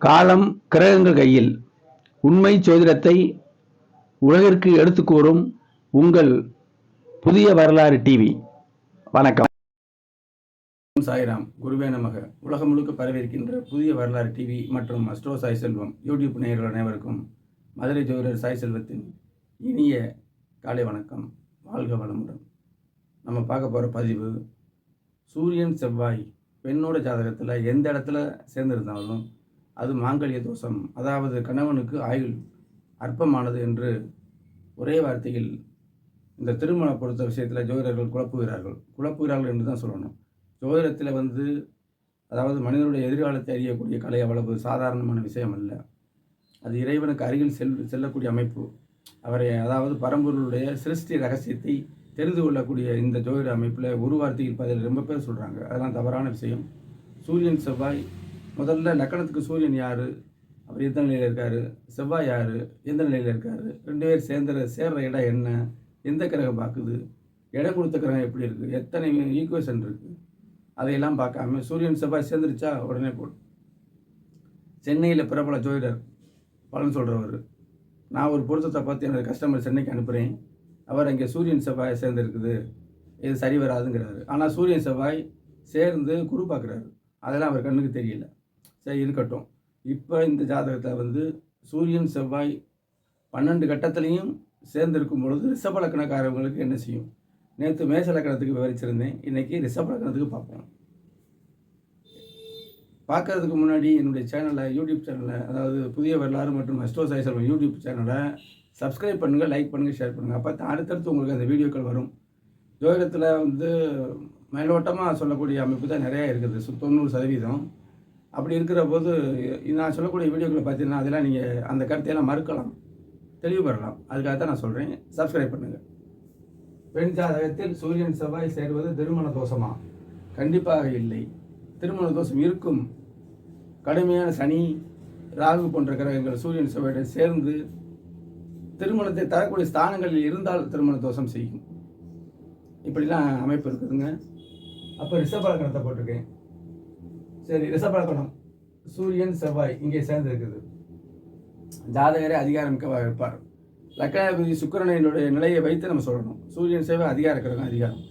காலம் கிரகங்கள் கையில் உண்மை ஜோதிடத்தை உலகிற்கு எடுத்துக் கூறும் உங்கள் புதிய வரலாறு டிவி. வணக்கம். சாய்ராம், குருவே நமக. உலகம் முழுக்க பரவியிருக்கின்ற புதிய வரலாறு டிவி மற்றும் அஸ்ட்ரோ சாய் செல்வம் யூடியூப் நேயர்கள் அனைவருக்கும் மதுரை ஜோதிடர் சாய் செல்வத்தின் இனிய காலை வணக்கம். வாழ்க வளமுடன். நம்ம பார்க்க போகிற பதிவு, சூரியன் செவ்வாய் பெண்ணோட ஜாதகத்தில் எந்த இடத்துல சேர்ந்திருந்தாலும் அது மாங்கல்ய தோஷம், அதாவது கணவனுக்கு ஆயுள் அற்பமானது என்று ஒரே வார்த்தையில் இந்த திருமண பொறுத்த விஷயத்தில் ஜோதிடர்கள் குழப்புகிறார்கள் என்று தான் சொல்லணும். ஜோதிடத்தில் அதாவது மனிதனுடைய எதிர்காலத்தை அறியக்கூடிய கலை அவ்வளவு சாதாரணமான விஷயம் அல்ல. அது இறைவனுக்கு அருகில் செல்லக்கூடிய அமைப்பு. அவரை, அதாவது பரம்பொருளுடைய சிருஷ்டி ரகசியத்தை தெரிந்து கொள்ளக்கூடிய இந்த ஜோதிட அமைப்பில் ஒரு வார்த்தையில் பதில் ரொம்ப பேர் சொல்கிறாங்க. அதெல்லாம் தவறான விஷயம். சூரியன் செவ்வாய், முதல்ல லக்கணத்துக்கு சூரியன் யார், அவர் எந்த நிலையில் இருக்கார், செவ்வாய் யார், எந்த நிலையில் இருக்கார், ரெண்டு பேர் சேர்ற இடம் என்ன, எந்த கிரகம் பார்க்குது, இடம் கொடுத்த கிரகம் எப்படி இருக்குது, எத்தனை ஈக்குவேஷன் இருக்குது, அதையெல்லாம் பார்க்காம சூரியன் செவ்வாய் சேர்ந்துருச்சா உடனே போடும். சென்னையில் பிரபல ஜோதிடர் பலன் சொல்கிறவர், நான் ஒரு பொருத்தத்தை பார்த்து என்னோடய கஸ்டமர் சென்னைக்கு அனுப்புகிறேன், அவர் அங்கே சூரியன் செவ்வாய் சேர்ந்துருக்குது, இது சரி வராதுங்கிறாரு. ஆனால் சூரியன் செவ்வாய் சேர்ந்து குரு பார்க்குறாரு. அதெல்லாம் அவர் கண்ணுக்கு தெரியல. சரி, இருக்கட்டும். இப்போ இந்த ஜாதகத்தில் சூரியன் செவ்வாய் 12 கட்டத்துலேயும் சேர்ந்திருக்கும் பொழுது ரிஷப லக்கணக்காரவங்களுக்கு என்ன செய்யும்? நேற்று மேஷ லக்கணத்துக்கு விவரிச்சிருந்தேன். இன்றைக்கி ரிஷப லக்கணத்துக்கு பார்ப்போம். பார்க்கறதுக்கு முன்னாடி என்னுடைய சேனலை, யூடியூப் சேனலை, அதாவது புதிய வரலாறு மற்றும் அஸ்ட்ரோ சாய் செல்வம் யூடியூப் சேனலை சப்ஸ்கிரைப் பண்ணுங்கள், லைக் பண்ணுங்கள், ஷேர் பண்ணுங்கள். அப்போ தான் அடுத்தடுத்து உங்களுக்கு அந்த வீடியோக்கள் வரும். ஜோதிடத்தில் மேலோட்டமாக சொல்லக்கூடிய அமைப்பு தான் நிறையா இருக்குது, 90%. அப்படி இருக்கிற போது நான் சொல்லக்கூடிய வீடியோக்களை பார்த்தீங்கன்னா அதெல்லாம் நீங்கள் அந்த கருத்தையெல்லாம் மறுக்கலாம், தெளிவு பெறலாம். அதுக்காக தான் நான் சொல்கிறேன், சப்ஸ்கிரைப் பண்ணுங்கள். பெண் ஜாதகத்தில் சூரியன் செவ்வாய் சேர்வது திருமண தோஷமா? கண்டிப்பாக இல்லை. திருமண தோஷம் இருக்கும். கடுமையான சனி, ராகு போன்ற கிரகங்கள் சூரியன் செவ்வாயுடன் சேர்ந்து திருமணத்தை தரக்கூடிய ஸ்தானங்களில் இருந்தால் திருமண தோஷம் செய்யும். இப்படிலாம் அமைப்பு இருக்குதுங்க. அப்போ ரிஷப லக்கணத்தை போட்டிருக்கேன். சரி, ரிஷப லக்கணம் சூரியன் செவ்வாய் இங்கே சேர்ந்து இருக்குது. ஜாதகரே அதிகாரமிக்கவாக இருப்பார். லக்கணாதிபதி சுக்கிரனுடைய நிலையை வைத்து நம்ம சொல்லணும். சூரியன் செவ்வாய் அதிகார கிரகம், அதிகாரம்.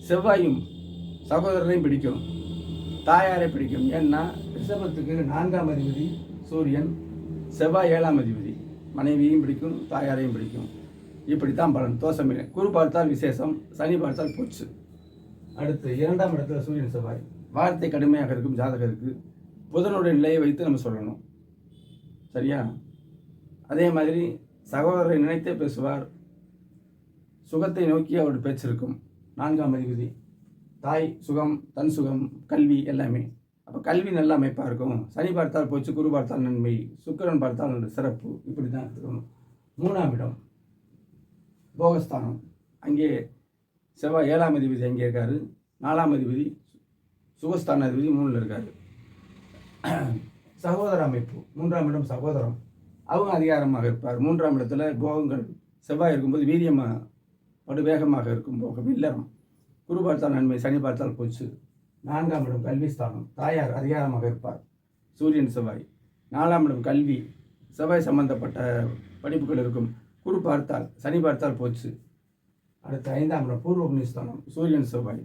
செவ்வாயும் சகோதரரையும் பிடிக்கும், தாயாரை பிடிக்கும். ஏன்னா ரிஷபத்துக்கு 4ஆம் அதிபதி சூரியன், செவ்வாய் 7ஆம் அதிபதி. மனைவியையும் பிடிக்கும், தாயாரையும் பிடிக்கும். இப்படித்தான் பலன். தோஷமில்லை. குரு பார்த்தால் விசேஷம், சனி பார்த்தால் போச்சு. அடுத்து 2ஆம் இடத்துல சூரியன் செவ்வாய், வார்த்தை கடுமையாக இருக்கும் ஜாதகருக்கு. புதனுடைய நிலையை வைத்து நம்ம சொல்லணும். சரியா? அதே மாதிரி சகோதரரை நினைத்தே பேசுவார். சுகத்தை நோக்கி அவருடைய பேச்சு இருக்கும். 4ஆம் அதிபதி, தாய் சுகம், தன் சுகம், கல்வி எல்லாமே. அப்போ கல்வி நல்ல அமைப்பாக இருக்கும். சனி பார்த்தால் போச்சு, குரு பார்த்தால் நன்மை, சுக்கிரன் பார்த்தால் சிறப்பு. இப்படி தான் எடுத்துக்கணும். 3ஆம் இடம் போகஸ்தானம். அங்கே செவ்வாய் 7ஆம் அதிபதி அங்கே இருக்கார். 4ஆம் அதிபதி சுகஸ்தான அதிபதி 3ல் இருக்கார். சகோதர அமைப்பு 3ஆம் இடம் சகோதரம், அவங்க அதிகாரமாக இருப்பார். 3ஆம் இடத்துல போகங்கள் செவ்வாய் இருக்கும்போது வீரியமாக படு வேகமாக இருக்கும் போகம், இல்லறம். குரு பார்த்தால் நன்மை, சனி பார்த்தால் போச்சு. 4ஆம் இடம் கல்விஸ்தானம், தாயார் அதிகாரமாக இருப்பார். சூரியன் செவ்வாய். 4ஆம் இடம் கல்வி, செவ்வாய் சம்பந்தப்பட்ட படிப்புகள் இருக்கும். குரு பார்த்தால், சனி பார்த்தால் போச்சு. அடுத்து 5ஆம் இடம் பூர்வ புண்ணியஸ்தானம், சூரியன் செவ்வாய்.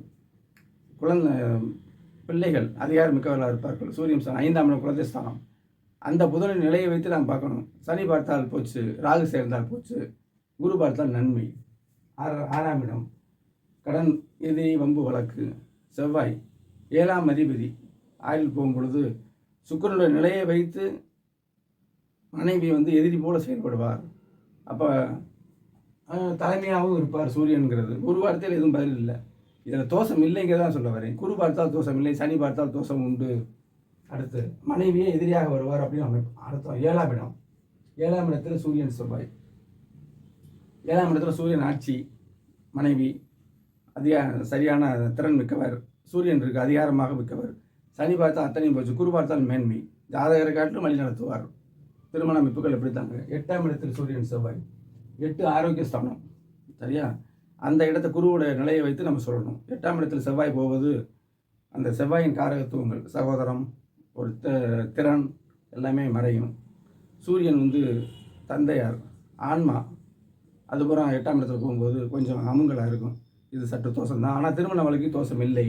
பிள்ளைகள் அதிகாரமிக்கவர்களாக இருப்பார்கள். சூரியன் 5ஆம் இடம் குழந்தை ஸ்தானம். அந்த புதனின் நிலையை வைத்து நாம் பார்க்கணும். சனி பார்த்தால் போச்சு, ராகு சேர்ந்தால் போச்சு, குரு பார்த்தால் நன்மை. 6ஆம் இடம் கடன், எதிரி, வம்பு, வழக்கு. செவ்வாய் 7ஆம் அதிபதி ஆயுள் போகும் பொழுது சுக்கிரனுடைய நிலையை வைத்து மனைவி எதிரி போல செயல்படுவார். அப்போ தலைமையாகவும் இருப்பார் சூரியன்கிறது. ஒரு வார்த்தையில் எதுவும் பதில் இல்லை. இதில் தோஷம் இல்லைங்கிறதான் சொல்ல வரேன். குரு பார்த்தால் தோஷம் இல்லை, சனி பார்த்தால் தோஷம் உண்டு. அடுத்து மனைவியே எதிரியாக வருவார் அப்படின்னு அமைப்பு. அடுத்த 7ஆம் இடம், 7ஆம் இடத்துல சூரியன் செவ்வாய். 7ஆம் இடத்துல சூரியன் ஆட்சி, மனைவி சரியான திறன் மிக்கவர். சூரியன் இருக்கு, அதிகாரமாக மிக்கவர். சனி பார்த்தால் அத்தனையும் போச்சு, குரு பார்த்தால் மேன்மை. ஜாதகரை காட்டிலும் வழி நடத்துவார். திருமண அமைப்புகள் எப்படி தாங்க. 8ஆம் இடத்தில் சூரியன் செவ்வாய், 8 ஆரோக்கிய ஸ்தானம். சரியா? அந்த இடத்த குருவோட நிலையை வைத்து நம்ம சொல்லணும். 8ஆம் இடத்தில் செவ்வாய் போவது அந்த செவ்வாயின் காரகத்துவங்கள், சகோதரம், ஒரு திறன் எல்லாமே மறையும். சூரியன் வந்து தந்தையார், ஆன்மா, அதுபுறம் 8ஆம் இடத்துல போகும்போது கொஞ்சம் அமுங்கலாக இருக்கும். இது சற்று தோஷம் தான். ஆனால் திருமண வாழ்க்கை தோஷம் இல்லை.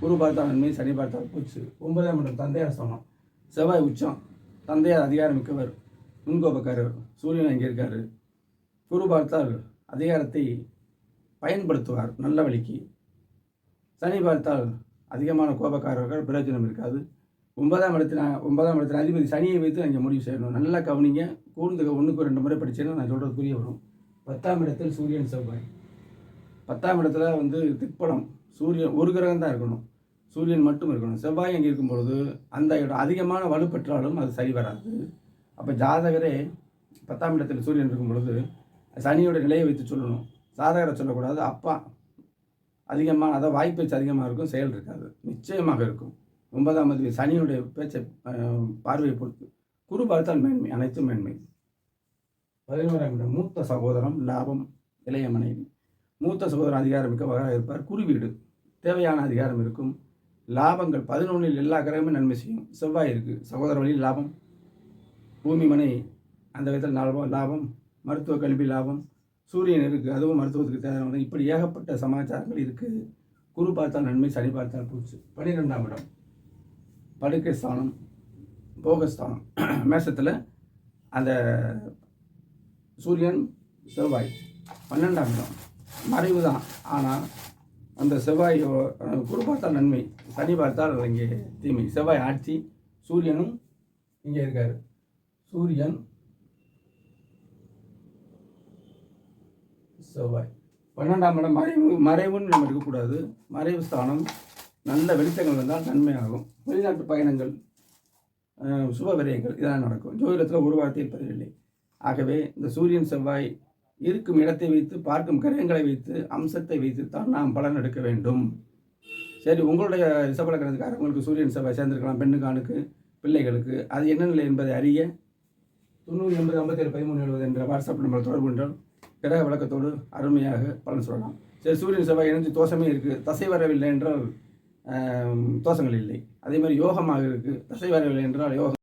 குரு பார்த்தால் நன்மை, சனி பார்த்தால் பூச்சு. 9ஆம் இடம் தந்தையார் சொன்னோம். செவ்வாய் உச்சம், தந்தையார் அதிகாரமிக்கவர், முன்கோபக்காரர். சூரியன் அங்கே இருக்கார். குரு பார்த்தால் அதிகாரத்தை பயன்படுத்துவார் நல்ல வழிக்கு. சனி பார்த்தால் அதிகமான கோபக்காரர்கள், பிரயோஜனம் இருக்காது. 9ஆம் இடத்துல அதிபதி சனியை வைத்து அங்கே முடிவு செய்யணும். நல்லா கவனிங்க, கூர்ந்து 1க்கு 2 முறை படிச்சேன்னா நான் சொல்கிறது புரிய வரும். 10ஆம் இடத்தில் சூரியன் செவ்வாய். 10ஆம் இடத்துல வந்து திக்பலம், சூரியன் ஒரு கிரகம் தான் இருக்கணும், சூரியன் மட்டும் இருக்கணும். செவ்வாய் அங்கே இருக்கும்பொழுது அந்த இடம் அதிகமான வலுப்பெற்றாலும் அது சரி வராது. அப்போ ஜாதகரே 10ஆம் இடத்தில் சூரியன் இருக்கும் பொழுது சனியோட நிலையை வைத்து சொல்லணும். சாதகரை சொல்லக்கூடாது. அப்பா அதிகமாக, அதாவது வாய்ப்பேச்சு அதிகமாக இருக்கும், செயல் இருக்காது. நிச்சயமாக இருக்கும். 9ஆம் அதிபதி சனியுடைய பேச்சை பார்வையை பொறுத்து. குரு பார்த்தால் மேன்மை, அனைத்தும் மேன்மை. 11ஆம் இடம் மூத்த சகோதரம், லாபம், இளைய மனைவி. மூத்த சகோதரன் அதிகாரமிக்கவராக இருப்பார். குருவீடு தேவையான அதிகாரம் இருக்கும். லாபங்கள் 11இல் எல்லா கிரகமும் நன்மை செய்யும். செவ்வாய் இருக்குது, சகோதர வழியில் லாபம், பூமி மனை அந்த விதத்தில் லாபம், மருத்துவ கல்வி லாபம். சூரியன் இருக்குது, அதுவும் மருத்துவத்துக்கு தேவையான. இப்படி ஏகப்பட்ட சமாச்சாரங்கள் இருக்குது. குரு பார்த்தால் நன்மை, சனி பார்த்தால் பூச்சு. 12ஆம் இடம் படுக்கை ஸ்தானம், போகஸ்தானம். மேசத்தில் அந்த சூரியன் செவ்வாய். 12ஆம் இடம் மறைவு தான். ஆனால் அந்த செவ்வாய் குரு பார்த்தால் நன்மை, சனி பார்த்தால் இங்கே தீமை. செவ்வாய் ஆட்சி, சூரியனும் இங்கே இருக்கார். சூரியன் செவ்வாய். 12ஆம் இடம் மறைவுன்னு நம்ம இருக்கக்கூடாது. மறைவு ஸ்தானம். நல்ல வெளிச்சங்கள் வந்தால் நன்மையாகும். வெளிநாட்டு பயணங்கள், சுப விரயங்கள் இதெல்லாம் நடக்கும். ஜோதிடத்தில் ஒரு வார்த்தை இருப்பதில்லை. ஆகவே இந்த சூரியன் செவ்வாய் இருக்கும் இடத்தை வைத்து, பார்க்கும் கிரகங்களை வைத்து, அம்சத்தை வைத்து தான் நாம் பலன் எடுக்க வேண்டும். சரி, உங்களுடைய ரிஷபலக்கணத்துக்காரங்களுக்கு சூரியன் செவ்வாய் சேர்ந்திருக்கலாம், பெண்ணுக்கு, ஆணுக்கு, பிள்ளைகளுக்கு. அது என்ன நிலை என்பதை அறிய 90 80 57 13 70 என்ற வாட்ஸ்அப் நம்பர் தொடர்பு என்றால் கிரக விளக்கத்தோடு அருமையாக பலன் சொல்லலாம். சரி, சூரியன் செவ்வாய் இணைந்து தோஷமே இருக்குது, தசை வரவில்லை என்றால் தோஷங்கள் இல்லை. அதே மாதிரி யோகமாக இருக்குது, தசை வரவில்லை என்றால் யோகம்.